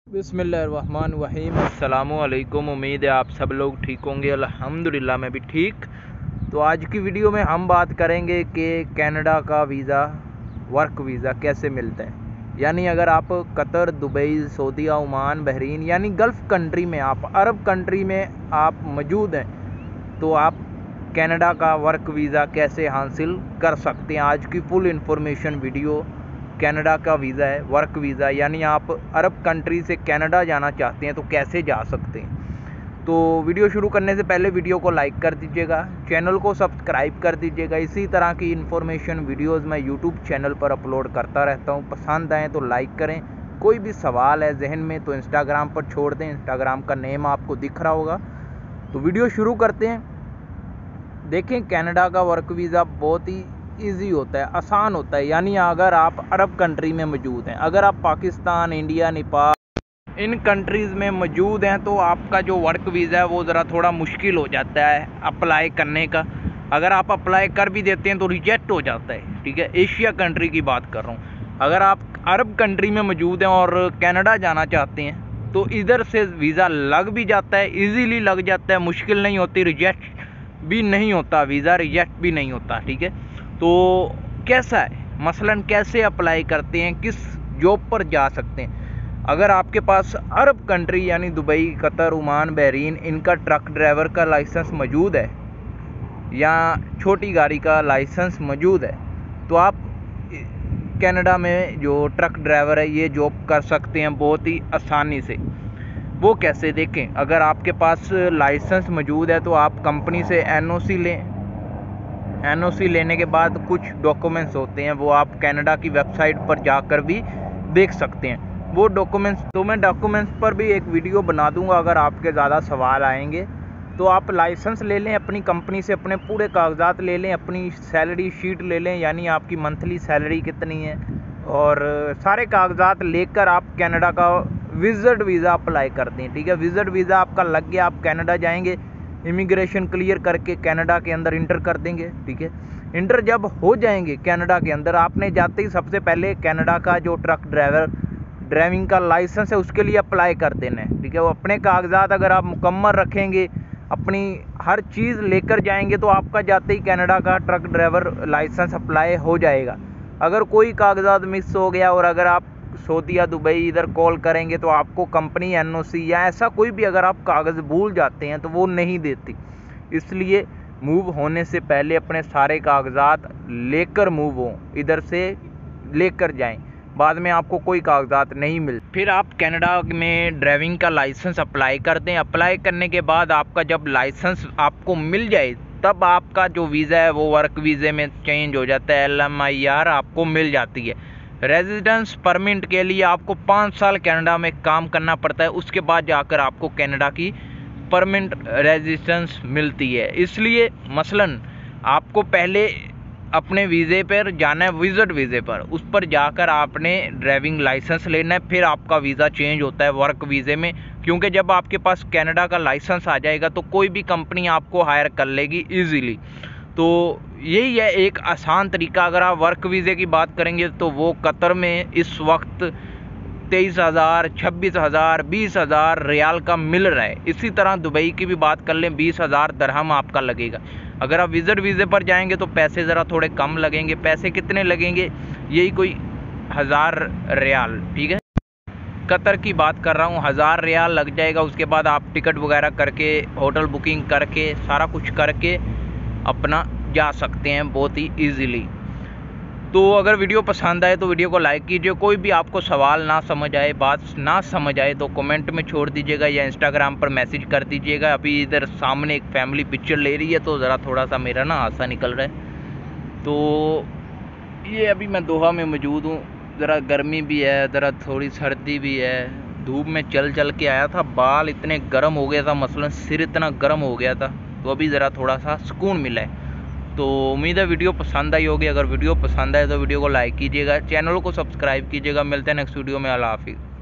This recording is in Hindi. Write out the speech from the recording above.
बिस्मिल्लाहिर्रहमानिर्रहीम। अस्सलामुअलैकुम। उम्मीद है आप सब लोग ठीक होंगे। अल्हम्दुलिल्लाह मैं भी ठीक। तो आज की वीडियो में हम बात करेंगे कि कनाडा का वीज़ा, वर्क वीज़ा कैसे मिलता है। यानी अगर आप कतर, दुबई, सऊदीया, ओमान, बहरीन यानी गल्फ़ कंट्री में, आप अरब कंट्री में आप मौजूद हैं, तो आप कनाडा का वर्क वीज़ा कैसे हासिल कर सकते हैं। आज की फुल इंफॉर्मेशन वीडियो कनाडा का वीज़ा है, वर्क वीज़ा, यानी आप अरब कंट्री से कनाडा जाना चाहते हैं तो कैसे जा सकते हैं। तो वीडियो शुरू करने से पहले वीडियो को लाइक कर दीजिएगा, चैनल को सब्सक्राइब कर दीजिएगा। इसी तरह की इन्फॉर्मेशन वीडियोस मैं यूट्यूब चैनल पर अपलोड करता रहता हूं। पसंद आए तो लाइक करें। कोई भी सवाल है जहन में तो इंस्टाग्राम पर छोड़ दें, इंस्टाग्राम का नेम आपको दिख रहा होगा। तो वीडियो शुरू करते हैं। देखें, कनाडा का वर्क वीज़ा बहुत ही ईजी होता है, आसान होता है। यानी अगर आप अरब कंट्री में मौजूद हैं, अगर आप पाकिस्तान, इंडिया, नेपाल इन कंट्रीज़ में मौजूद हैं तो आपका जो वर्क वीज़ा है वो ज़रा थोड़ा मुश्किल हो जाता है अप्लाई करने का। अगर आप अप्लाई कर भी देते हैं तो रिजेक्ट हो जाता है। ठीक है, एशिया कंट्री की बात कर रहा हूँ। अगर आप अरब कंट्री में मौजूद हैं और कनाडा जाना चाहते हैं तो इधर से वीज़ा लग भी जाता है, ईजीली लग जाता है, मुश्किल नहीं होती, रिजेक्ट भी नहीं होता, वीज़ा रिजेक्ट भी नहीं होता। ठीक है, तो कैसा है, मसलन कैसे अप्लाई करते हैं, किस जॉब पर जा सकते हैं। अगर आपके पास अरब कंट्री यानी दुबई, कतर, ओमान, बहरीन इनका ट्रक ड्राइवर का लाइसेंस मौजूद है या छोटी गाड़ी का लाइसेंस मौजूद है तो आप कनाडा में जो ट्रक ड्राइवर है ये जॉब कर सकते हैं बहुत ही आसानी से। वो कैसे, देखें, अगर आपके पास लाइसेंस मौजूद है तो आप कंपनी से एनओसी लें। एनओसी लेने के बाद कुछ डॉक्यूमेंट्स होते हैं, वो आप कनाडा की वेबसाइट पर जाकर भी देख सकते हैं वो डॉक्यूमेंट्स। तो मैं डॉक्यूमेंट्स पर भी एक वीडियो बना दूंगा। अगर आपके ज़्यादा सवाल आएंगे तो आप लाइसेंस ले लें, अपनी कंपनी से अपने पूरे कागजात ले लें, अपनी सैलरी शीट ले लें, यानी आपकी मंथली सैलरी कितनी है, और सारे कागजात लेकर आप कनाडा का विजिट वीज़ा अप्लाई कर दें। ठीक है, विजिट वीज़ा आपका लग गया, आप कनाडा जाएंगे, इमिग्रेशन क्लियर करके कनाडा के अंदर इंटर कर देंगे। ठीक है, इंटर जब हो जाएंगे कनाडा के अंदर, आपने जाते ही सबसे पहले कनाडा का जो ट्रक ड्राइविंग का लाइसेंस है उसके लिए अप्लाई कर देना है। ठीक है, वो अपने कागजात अगर आप मुकम्मल रखेंगे, अपनी हर चीज़ लेकर जाएंगे तो आपका जाते ही कनाडा का ट्रक ड्राइवर लाइसेंस अप्लाई हो जाएगा। अगर कोई कागजात मिस हो गया और अगर आप सऊदीया, दुबई इधर कॉल करेंगे तो आपको कंपनी एनओसी या ऐसा कोई भी अगर आप कागज़ भूल जाते हैं तो वो नहीं देती। इसलिए मूव होने से पहले अपने सारे कागजात लेकर मूव हो, इधर से लेकर जाएं, बाद में आपको कोई कागजात नहीं मिल। फिर आप कनाडा में ड्राइविंग का लाइसेंस अप्लाई कर दें। अप्लाई करने के बाद आपका जब लाइसेंस आपको मिल जाए तब आपका जो वीज़ा है वो वर्क वीज़े में चेंज हो जाता है, LMIR आपको मिल जाती है। रेजिडेंस परमिट के लिए आपको 5 साल कनाडा में काम करना पड़ता है, उसके बाद जाकर आपको कनाडा की परमानेंट रेजिडेंस मिलती है। इसलिए मसलन आपको पहले अपने वीज़े पर जाना है, विजिट वीज़े पर, उस पर जाकर आपने ड्राइविंग लाइसेंस लेना है, फिर आपका वीज़ा चेंज होता है वर्क वीज़े में। क्योंकि जब आपके पास कनाडा का लाइसेंस आ जाएगा तो कोई भी कंपनी आपको हायर कर लेगी ईजीली। तो यही है एक आसान तरीका। अगर आप वर्क वीज़े की बात करेंगे तो वो कतर में इस वक्त 23,000, 26,000, 20,000 रियाल का मिल रहा है। इसी तरह दुबई की भी बात कर लें, 20,000 दरहम आपका लगेगा। अगर आप विजिट वीज़े पर जाएंगे तो पैसे ज़रा थोड़े कम लगेंगे। पैसे कितने लगेंगे, यही कोई 1,000 रियाल। ठीक है, कतर की बात कर रहा हूँ, 1,000 रियाल लग जाएगा। उसके बाद आप टिकट वगैरह करके, होटल बुकिंग करके, सारा कुछ करके अपना जा सकते हैं बहुत ही ईजीली। तो अगर वीडियो पसंद आए तो वीडियो को लाइक कीजिए। कोई भी आपको सवाल ना समझ आए, बात ना समझ आए तो कमेंट में छोड़ दीजिएगा या इंस्टाग्राम पर मैसेज कर दीजिएगा। अभी इधर सामने एक फैमिली पिक्चर ले रही है तो ज़रा थोड़ा सा मेरा ना हादसा निकल रहा है। तो ये अभी मैं दोहा में मौजूद हूँ, ज़रा गर्मी भी है, ज़रा थोड़ी सर्दी भी है, धूप में चल चल के आया था, बाल इतने गर्म हो गया था, मसलन सिर इतना गर्म हो गया था, तो अभी ज़रा थोड़ा सा सुकून मिला है। तो उम्मीद है वीडियो पसंद आई होगी। अगर वीडियो पसंद आए तो वीडियो को लाइक कीजिएगा, चैनल को सब्सक्राइब कीजिएगा। मिलते हैं नेक्स्ट वीडियो में। अल्लाह हाफिज़।